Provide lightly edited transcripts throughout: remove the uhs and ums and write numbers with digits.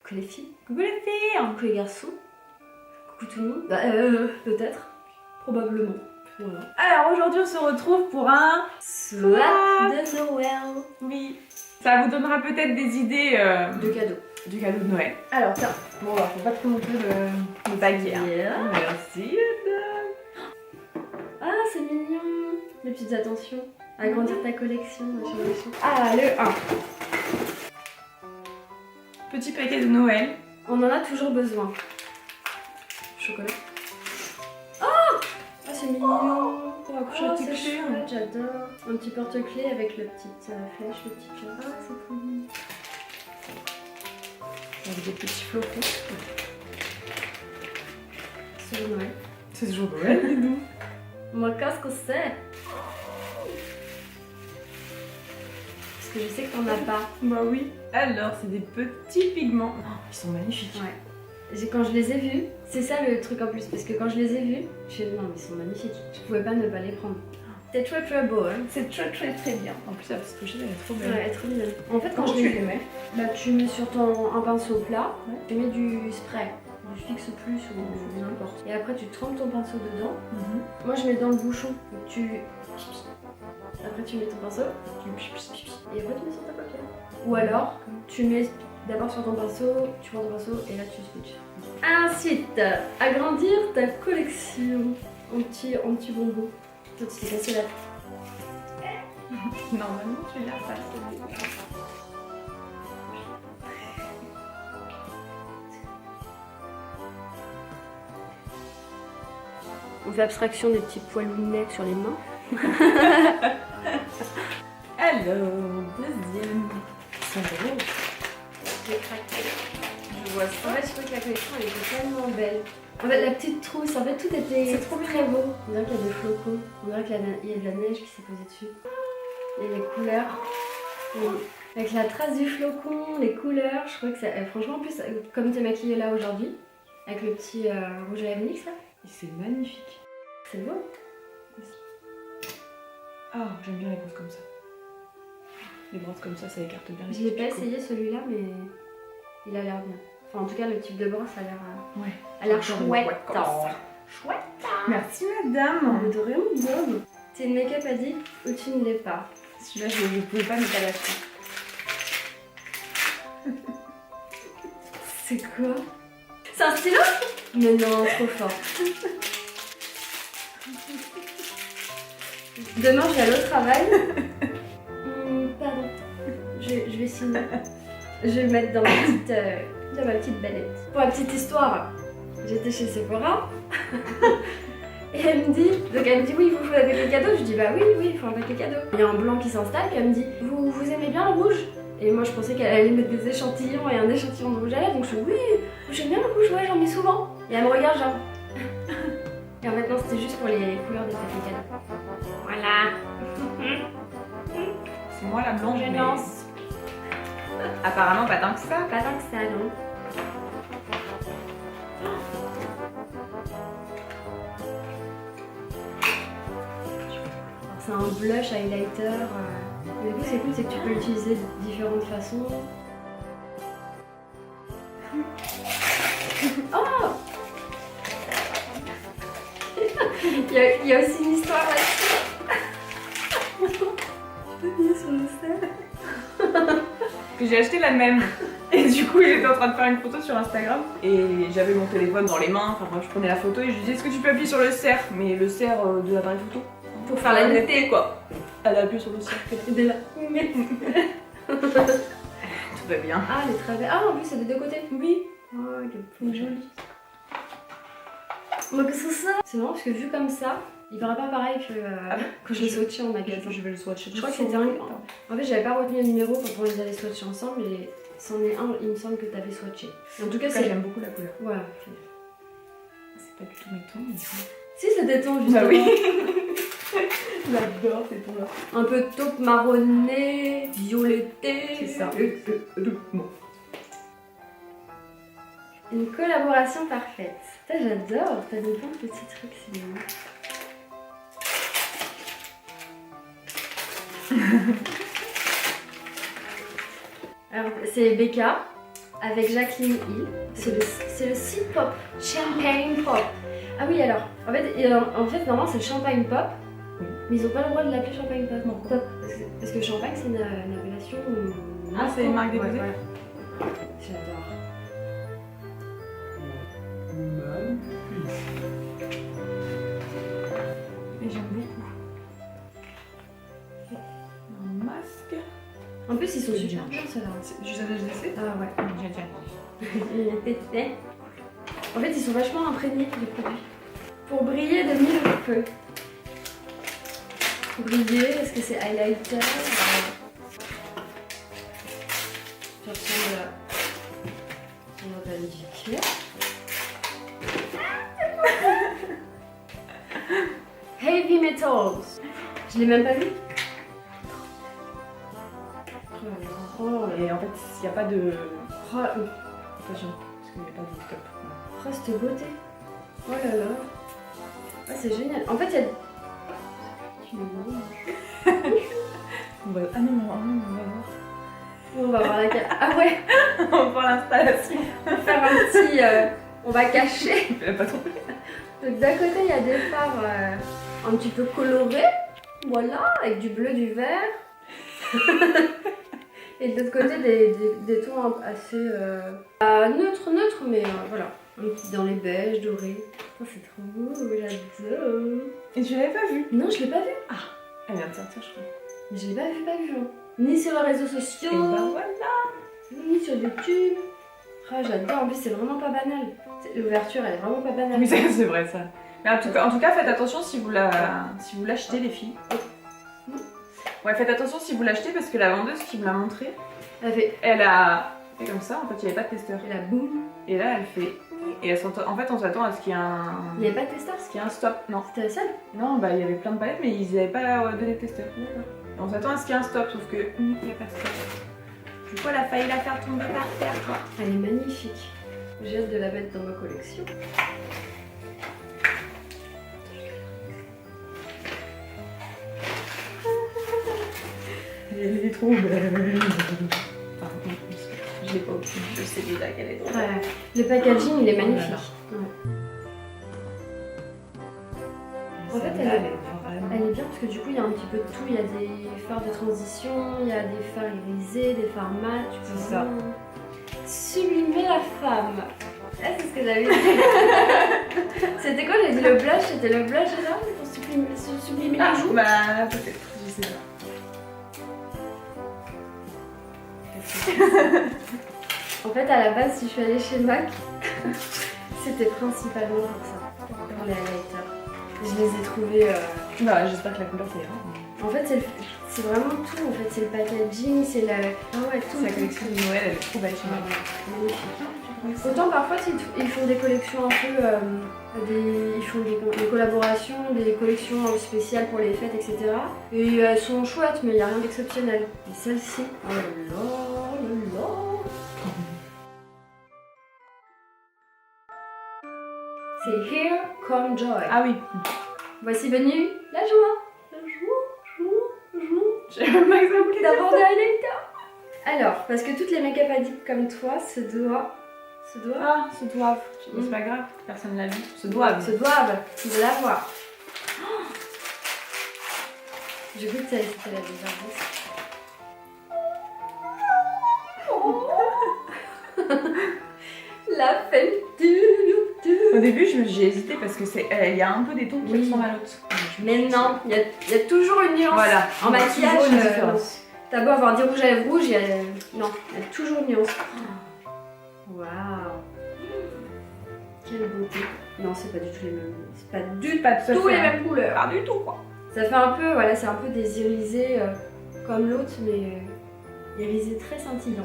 Coucou les filles. Coucou les filles. Coucou les garçons. Coucou tout le monde. Bah, peut-être. Probablement. Voilà. Alors aujourd'hui on se retrouve pour un Swap de Noël. Oui. Ça vous donnera peut-être des idées De cadeaux. du cadeau de Noël. Alors tiens, bon on va pas te montrer le paquet. Hein. Yeah. Merci. Ah, c'est mignon. Les petites attentions. Agrandir ta collection, machin, machin. Ah, le 1. Petit paquet de Noël. On en a toujours besoin. Chocolat. Oh, ah, c'est mignon. Pour accrocher Oh, la c'est petite clé. chouette, j'adore. Un petit porte-clés avec la petite flèche, le petit cœur. Ah, c'est trop mignon. Avec des petits flocons. C'est le Noël. C'est toujours Noël, dis donc. Moi, qu'est-ce que c'est? Parce que je sais que t'en as pas. Bah oui. Alors, c'est des petits pigments. Oh, ils sont magnifiques. Ouais. Quand je les ai vus, c'est ça le truc en plus, parce que quand je les ai vus, je me suis dit non mais ils sont magnifiques. Je pouvais pas ne pas les prendre. C'est très beau, hein. C'est très bien. En plus, la petite pochette, elle est trop belle. Ouais, trop bien. En fait, quand Comment je tu les les mets? là, tu mets sur un pinceau plat, Ouais. tu mets du spray, du fixe plus ou n'importe. Et après, tu trempes ton pinceau dedans. Moi, je mets dans le bouchon. Donc, tu après, tu mets ton pinceau. Et après, tu mets sur ta paupière. Ou alors, tu mets d'abord sur ton pinceau, tu prends ton pinceau et là, tu switches. Ensuite, agrandir ta collection en petit bonbon. Toi, tu t'es cassé la Normalement, tu l'as pas. On fait abstraction des petits poilous sur les mains. Alors, deuxième. Ils sont beaux. J'ai craqué. Je vois En ça. fait, je trouvais que la collection elle était tellement belle. En fait, la petite trousse, en fait, tout était C'est trop très beau. On dirait qu'il y a des flocons, on dirait qu'il y a de la neige qui s'est posée dessus. Et les couleurs. Et avec la trace du flocon, les couleurs, je trouvais que ça. Franchement, en plus, comme t'es maquillée là aujourd'hui, avec le petit rouge à lèvres NYX là, Et c'est magnifique. c'est beau. Ah, j'aime bien les brosses comme ça. Les brosses comme ça écarte bien les Je l'ai petits pas picots. essayé celui-là, mais il a l'air bien. Enfin, en tout cas, le type de brosse a l'air. Ouais. A l'air Genre chouette. boîte comme ça. Chouette. Merci madame. Mais de rien, bonne. T'es une make-up addict ou tu ne l'es pas? Celui-là, je pouvais pas ne pas l'acheter. C'est quoi? C'est un stylo? Mais non, trop fort. Demain, je vais aller au travail. Pardon. Je vais signer. Je vais le mettre dans ma petite banette. Pour la petite histoire, j'étais chez Sephora. Et elle me dit, oui, vous jouez avec les cadeaux. Je dis bah oui, il faut avec les cadeaux. Il y a un blanc qui s'installe, puis elle me dit, vous aimez bien le rouge? Et moi je pensais qu'elle allait mettre des échantillons et un échantillon de rouge à lèvres, donc je dis oui, j'aime bien le rouge, ouais, j'en mets souvent. Et elle me regarde genre. Et en fait non, c'était juste pour les couleurs des papiers cadeaux. Voilà. C'est moi la blanche. Je mais lance. Apparemment pas tant que ça. Pas tant que ça, non. C'est un blush highlighter. Mais du coup, c'est cool, c'est que tu peux l'utiliser de différentes façons. Oh il y a aussi une histoire là-dessus. Je peux bien sur le sel. Que j'ai acheté la même. Et du coup, j'étais en train de faire une photo sur Instagram. Et j'avais mon téléphone dans les mains. Enfin bref, je prenais la photo et je lui disais est-ce que tu peux appuyer sur le cerf? Mais le cerf de l'appareil photo. Pour faire la netteté, quoi. Elle a appuyé sur le cerf. de là. Tout va bien. Ah, elle est très belle. Ah, en plus, c'est des deux côtés. Oui. Oh, elle est jolie. Donc, c'est ça. C'est marrant parce que vu comme ça, il paraît pas pareil que quand je l'ai swatché en magasin. Je vais le swatcher. Je crois que c'était un. En fait, j'avais pas retenu le numéro quand on les avait swatchés ensemble, mais c'en est un, il me semble que t'avais swatché. En tout cas, c'est. j'aime beaucoup la couleur. Voilà. C'est pas du tout mes tons, mais Si, c'était ton justement. bah oui. J'adore ces tons-là. Un peu de taupe marronné, violetté. C'est ça. Bon. Une collaboration parfaite. Ça, j'adore. T'as des plein de petits trucs, c'est mignon. Alors, c'est Becca avec Jacqueline Hill. C'est le Sea Pop, Champagne Pop. Ah oui, alors, en fait normalement c'est le Champagne Pop, mais ils n'ont pas le droit de l'appeler Champagne Pop. Pourquoi? Parce que Champagne c'est une appellation. Ah, c'est une marque déposée. Ouais, voilà. J'adore. Et j'aime beaucoup. Un masque. En plus, ils sont C'est super bien. bien ceux-là. Du ZHDC. Ah ouais. Tiens. En fait, ils sont vachement imprégnés du produit. Pour briller de mille feux. Briller, est-ce que c'est highlighter? Je ressemble à un indiqué. Heavy Metals. Je l'ai même pas vu. Oh, et en fait, il n'y a pas de. Oh, Attention, parce qu'il n'y a pas de top. oh, cette beauté. Oh là là. Ah, c'est génial. En fait, il y a. Ah non, on va voir. On va voir laquelle. Ah ouais, On va voir l'installation. on va faire un petit. On va cacher. Elle a pas trompé. Donc d'un côté, il y a des phares un petit peu colorés. Voilà, avec du bleu, du vert. Et de l'autre côté, des tons assez neutres, mais voilà. Un petit dans les beiges, dorés. Oh, c'est trop beau, j'adore. Et tu l'avais pas vu? Non, je l'ai pas vu. Elle vient de sortir, je crois. Mais je l'ai pas vu. Hein. Ni sur les réseaux sociaux, Et ben voilà. ni sur YouTube. Ah, j'adore, en plus, c'est vraiment pas banal. L'ouverture, elle est vraiment pas banale. Oui, c'est vrai ça. Mais en tout cas, faites attention si vous l'achetez, les filles. Ouais, faites attention si vous l'achetez parce que la vendeuse qui me l'a montré, elle a fait comme ça. En fait, il n'y avait pas de testeur. Et la boum. Et là, elle fait. Et en fait, on s'attend à ce qu'il y ait un. Il n'y avait pas de testeur? Qu'il y ait un stop. Non. C'était la seule? Non, bah il y avait plein de palettes, mais ils n'avaient pas donné de testeur. D'accord. On s'attend à ce qu'il y ait un stop, sauf que il n'y a pas de stop. Du coup, elle a failli la faire tomber par terre, quoi. Elle est magnifique. J'ai hâte de la mettre dans ma collection. Elle est trop belle. Pardon, je l'ai pas obtenue. Je sais déjà qu'elle est trop belle. Ouais. Le packaging, il est magnifique. Oh là En fait, Celle-là, elle est bien parce que du coup, il y a un petit peu de tout. Il y a des fards de transition, il y a des fards irisés, des fards mat. Tu peux C'est ça. vraiment sublimer la femme. Ah, c'est ce que j'avais dit. C'était quoi? J'ai dit le blush. C'était le blush là pour sublimer les joues. Bah, peut-être. Je sais pas. En fait, à la base, si je suis allée chez MAC, c'était principalement pour ça, pour les highlighters. Je les ai trouvés. Bah, j'espère que la couleur ça ira. En fait, c'est vraiment tout. En fait, c'est le packaging, c'est la. Ah ouais, tout. Sa collection de Noël, elle est trop belle chez moi. Magnifique. Autant parfois, ils font des collections un peu. Ils font des collaborations, des collections spéciales pour les fêtes, etc. Et elles sont chouettes, mais il n'y a rien d'exceptionnel. Et celle-ci, oh là là. C'est Here Come Joy. Ah oui. Voici venue la joie. La joie. J'ai même pas oublié D'abord des highlighters. Alors, parce que toutes les make-up addicts comme toi se doivent. Ah, se doivent. C'est pas grave, personne l'a vu. Se doivent. de l'avoir. J'ai cru que c'était la désordre. La fête du. Au début, j'ai hésité parce que il y a un peu des tons qui Oui. ressemblent à l'autre. Mais non, il y a toujours une nuance. Voilà. En maquillage, toujours une différence. T'as beau avoir du rouge à lèvres rouge, non, il y a toujours une nuance. Waouh. Quelle beauté. Non, c'est pas du tout les mêmes. C'est pas du Pas tout à tout fait, les hein. mêmes couleurs. Pas du tout, quoi. Ça fait un peu, voilà, c'est un peu des irisés comme l'autre, mais irisés très scintillants.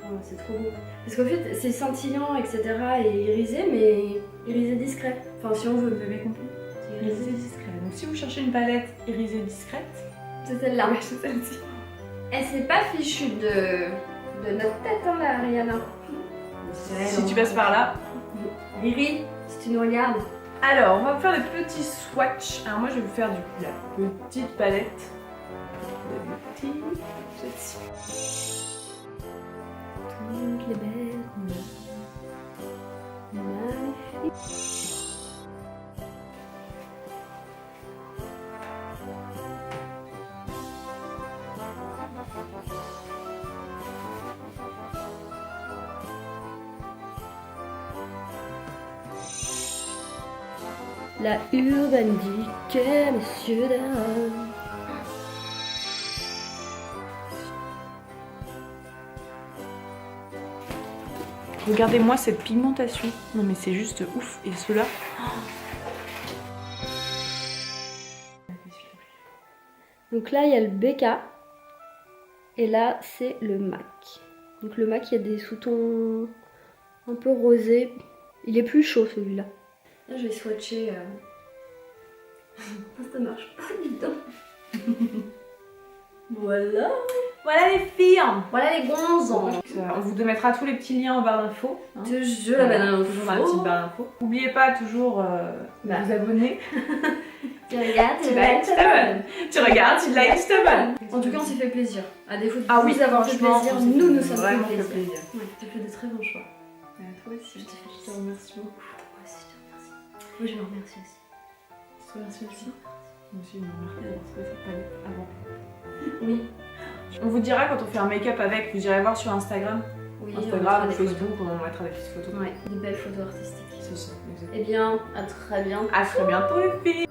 Oh, c'est trop beau. Parce qu'en fait, c'est scintillant, etc. et irisé, mais irisé discret. Enfin, si on veut. Vous avez compris? C'est Irisé irisé. discret. Donc si vous cherchez une palette irisée discrète, C'est celle-là. c'est celle-ci. Elle s'est pas fichue de notre tête, hein, là, Ariana. Si tu passes par là. Riri, si tu nous regardes. Alors, on va vous faire des petits swatchs. Alors moi, je vais vous faire du coup la petite palette. La petite, celle-ci. les belles magnifiques. La urbanique, messieurs, dames. Regardez-moi cette pigmentation. Non mais c'est juste ouf. Et ceux-là. Donc là, il y a le BK. Et là, c'est le MAC. Donc le MAC, il y a des sous-tons un peu rosés. Il est plus chaud celui-là. Là, je vais swatcher. Ça marche pas, dis donc. Voilà. Voilà les filles. Voilà les gonzes. On vous mettra tous les petits liens en barre d'infos. Hein. Toujours la barre Toujours dans la petite barre d'infos. N'oubliez pas toujours de vous abonner. Tu regardes, tu likes, tu t'abonnes. Tu regardes, tu likes, tu t'abonnes. En tout cas, on s'est fait plaisir. À défaut de vous avoir fait plaisir, nous sommes vraiment fait fait plaisir. Ouais, tu as fait de très bons choix. Toi aussi, je te remercie beaucoup. Moi aussi, je te remercie. Moi, je me remercie aussi. Je te remercie aussi. Moi aussi, je me remercie d'avoir trouvé cette palette avant. Oui. On vous dira quand on fait un make-up avec, vous irez voir sur Instagram. Oui, Instagram, Facebook, on mettra des petites photos. Ouais, des belles photos artistiques. C'est ça, exactement. Eh bien, à très bientôt. À très bientôt les filles.